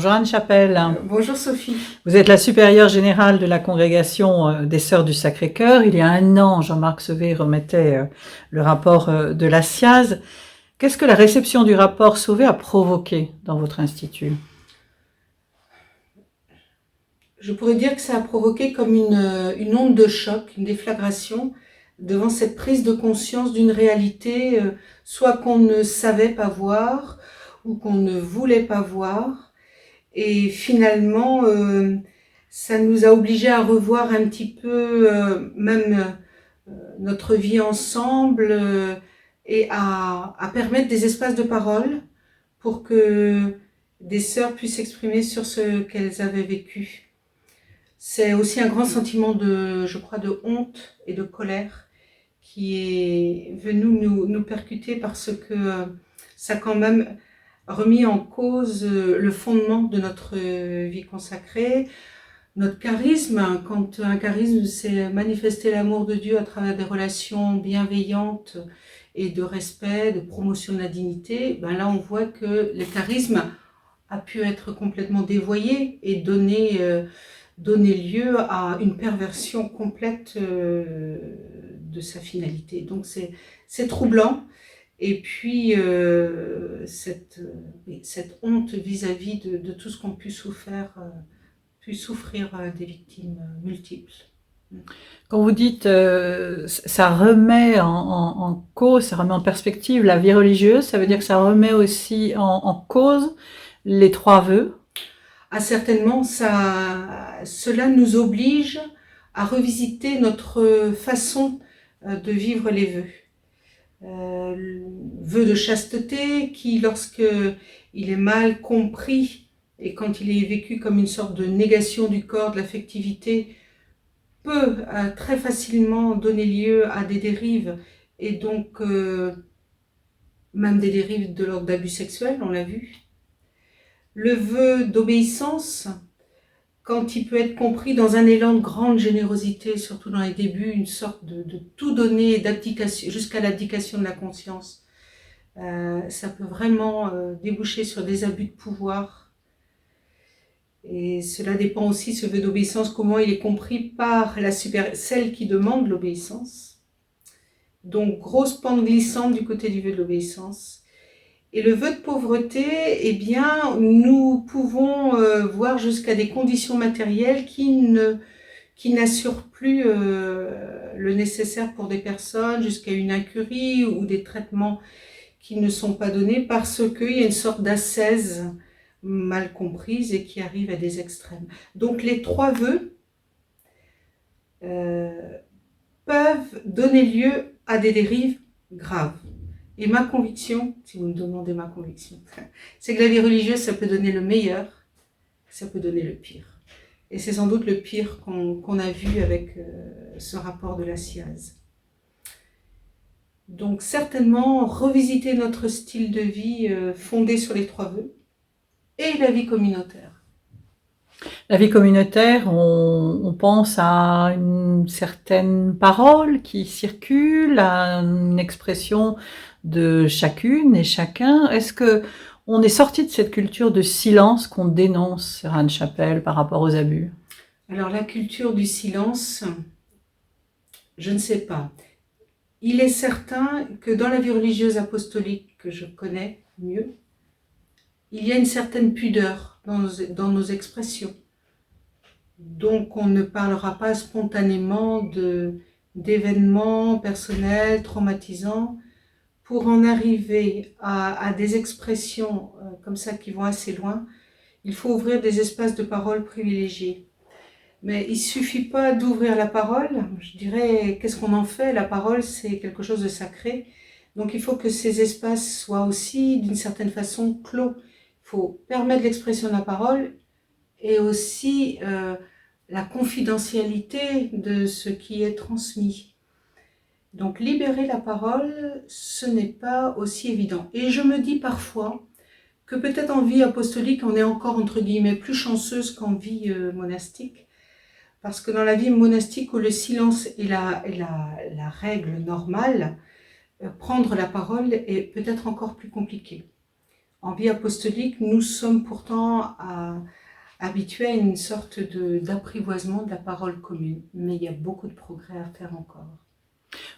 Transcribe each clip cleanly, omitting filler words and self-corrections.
Bonjour Anne Chapelle. Bonjour Sophie. Vous êtes la supérieure générale de la congrégation des Sœurs du Sacré-Cœur. Il y a un an, Jean-Marc Sauvé remettait le rapport de la SIAZ. Qu'est-ce que la réception du rapport Sauvé a provoqué dans votre institut? Je pourrais dire que ça a provoqué comme une onde de choc, une déflagration devant cette prise de conscience d'une réalité, soit qu'on ne savait pas voir ou qu'on ne voulait pas voir. Et finalement, ça nous a obligés à revoir un petit peu même notre vie ensemble et à permettre des espaces de parole pour que des sœurs puissent s'exprimer sur ce qu'elles avaient vécu. C'est aussi un grand sentiment je crois, de honte et de colère qui est venu nous percuter parce que ça a quand même remis en cause le fondement de notre vie consacrée, notre charisme. Quand un charisme, c'est manifester l'amour de Dieu à travers des relations bienveillantes et de respect, de promotion de la dignité, ben là on voit que le charisme a pu être complètement dévoyé et donner lieu à une perversion complète de sa finalité. Donc c'est troublant. Et puis cette honte vis-à-vis de tout ce qu'ont pu souffrir des victimes multiples. Quand vous dites ça remet en cause, ça remet en perspective la vie religieuse, ça veut dire que ça remet aussi en cause les trois vœux? Ah, certainement, cela nous oblige à revisiter notre façon de vivre les vœux. Le vœu de chasteté qui, lorsque il est mal compris et quand il est vécu comme une sorte de négation du corps, de l'affectivité, peut très facilement donner lieu à des dérives et donc même des dérives de l'ordre d'abus sexuels, on l'a vu. Le vœu d'obéissance, quand il peut être compris dans un élan de grande générosité, surtout dans les débuts, une sorte de tout donner, d'abdication, jusqu'à l'abdication de la conscience, ça peut vraiment déboucher sur des abus de pouvoir. Et cela dépend aussi, ce vœu d'obéissance, comment il est compris par celle qui demande l'obéissance. Donc, grosse pente glissante du côté du vœu de l'obéissance. Et le vœu de pauvreté, eh bien, nous pouvons voir jusqu'à des conditions matérielles qui n'assurent plus le nécessaire pour des personnes, jusqu'à une incurie ou des traitements qui ne sont pas donnés parce qu'il y a une sorte d'ascèse mal comprise et qui arrive à des extrêmes. Donc les trois vœux peuvent donner lieu à des dérives graves. Et ma conviction, si vous me demandez ma conviction, c'est que la vie religieuse, ça peut donner le meilleur, ça peut donner le pire. Et c'est sans doute le pire qu'on a vu avec ce rapport de la SIAZ. Donc certainement, revisiter notre style de vie fondé sur les trois vœux et la vie communautaire. La vie communautaire, on pense à une certaine parole qui circule, à une expression de chacune et chacun. Est-ce que on est sorti de cette culture de silence qu'on dénonce, Sœur Anne Chapelle, par rapport aux abus? Alors la culture du silence, je ne sais pas. Il est certain que dans la vie religieuse apostolique que je connais mieux, il y a une certaine pudeur dans nos expressions. Donc on ne parlera pas spontanément d'événements personnels, traumatisants, pour en arriver à des expressions comme ça qui vont assez loin. Il faut ouvrir des espaces de parole privilégiés. Mais il ne suffit pas d'ouvrir la parole, je dirais, qu'est-ce qu'on en fait? La parole, c'est quelque chose de sacré. Donc il faut que ces espaces soient aussi, d'une certaine façon, clos. Il faut permettre l'expression de la parole et aussi la confidentialité de ce qui est transmis. Donc libérer la parole, ce n'est pas aussi évident. Et je me dis parfois que peut-être en vie apostolique, on est encore, entre guillemets, plus chanceuse qu'en vie monastique. Parce que dans la vie monastique où le silence est la règle normale, prendre la parole est peut-être encore plus compliqué. En vie apostolique, nous sommes pourtant habitués à une sorte d'apprivoisement de la parole commune, mais il y a beaucoup de progrès à faire encore.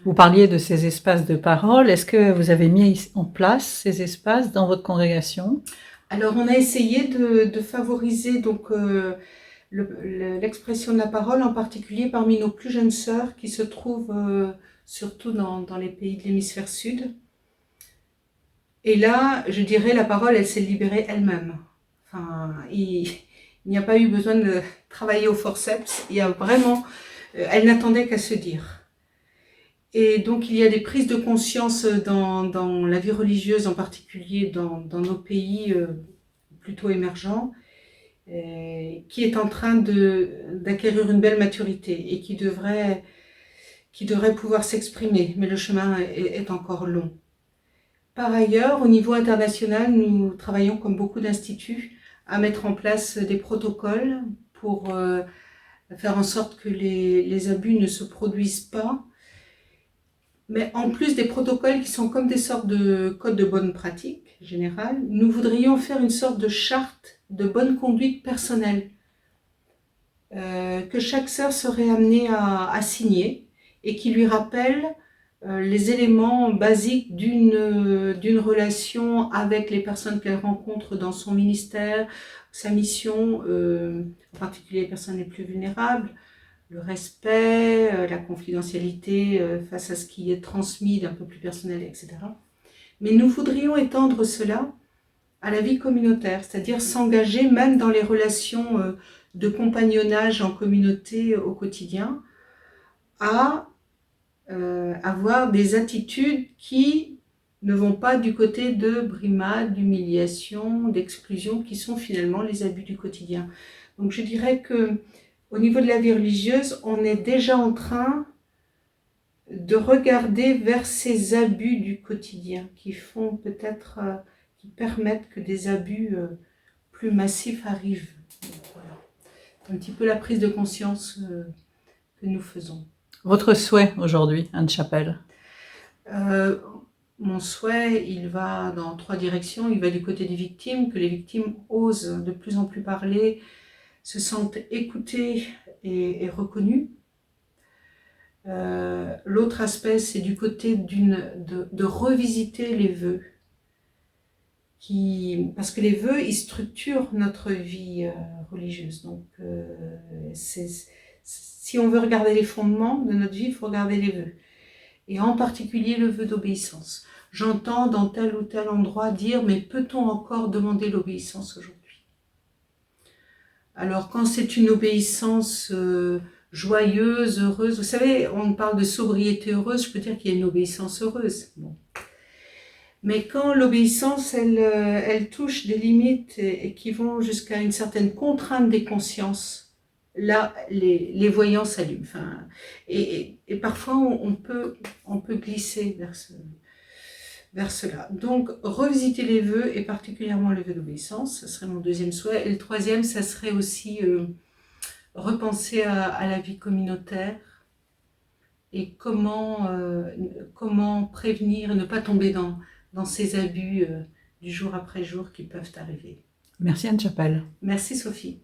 Vous parliez de ces espaces de parole. Est-ce que vous avez mis en place ces espaces dans votre congrégation? Alors, on a essayé de favoriser donc l'expression de la parole, en particulier parmi nos plus jeunes sœurs qui se trouvent surtout dans les pays de l'hémisphère sud. Et là, je dirais, la parole, elle s'est libérée elle-même. Enfin, il n'y a pas eu besoin de travailler au forceps. Il y a vraiment, elle n'attendait qu'à se dire. Et donc, il y a des prises de conscience dans la vie religieuse, en particulier dans nos pays plutôt émergents, qui est en train d'acquérir une belle maturité et qui devrait pouvoir s'exprimer. Mais le chemin est encore long. Par ailleurs, au niveau international, nous travaillons comme beaucoup d'instituts à mettre en place des protocoles pour faire en sorte que les abus ne se produisent pas. Mais en plus des protocoles qui sont comme des sortes de codes de bonne pratique générale, nous voudrions faire une sorte de charte de bonne conduite personnelle que chaque sœur serait amenée à signer et qui lui rappelle les éléments basiques d'une relation avec les personnes qu'elle rencontre dans son ministère, sa mission, en particulier les personnes les plus vulnérables, le respect, la confidentialité face à ce qui est transmis d'un peu plus personnel, etc. Mais nous voudrions étendre cela à la vie communautaire, c'est-à-dire s'engager même dans les relations de compagnonnage en communauté au quotidien, à avoir des attitudes qui ne vont pas du côté de brimade, d'humiliation, d'exclusion, qui sont finalement les abus du quotidien. Donc je dirais que au niveau de la vie religieuse, on est déjà en train de regarder vers ces abus du quotidien qui font peut-être, qui permettent que des abus plus massifs arrivent. Donc, voilà. Un petit peu la prise de conscience que nous faisons. Votre souhait aujourd'hui, Anne Chapelle? Mon souhait, il va dans 3 directions. Il va du côté des victimes, que les victimes osent de plus en plus parler, se sentent écoutées et reconnues. L'autre aspect, c'est du côté de revisiter les vœux. Parce que les vœux, ils structurent notre vie religieuse. Donc, si on veut regarder les fondements de notre vie, il faut regarder les vœux. Et en particulier le vœu d'obéissance. J'entends dans tel ou tel endroit dire, mais peut-on encore demander l'obéissance aujourd'hui? Alors quand c'est une obéissance joyeuse, heureuse, vous savez, on parle de sobriété heureuse, je peux dire qu'il y a une obéissance heureuse. Bon. Mais quand l'obéissance, elle touche des limites et qui vont jusqu'à une certaine contrainte des consciences, là, les voyants s'allument. Enfin, et parfois, on peut glisser vers cela. Donc, revisiter les vœux, et particulièrement le vœu d'obéissance, ce serait mon deuxième souhait. Et le troisième, ça serait aussi repenser à la vie communautaire et comment prévenir et ne pas tomber dans ces abus du jour après jour qui peuvent arriver. Merci Anne Chapelle. Merci Sophie.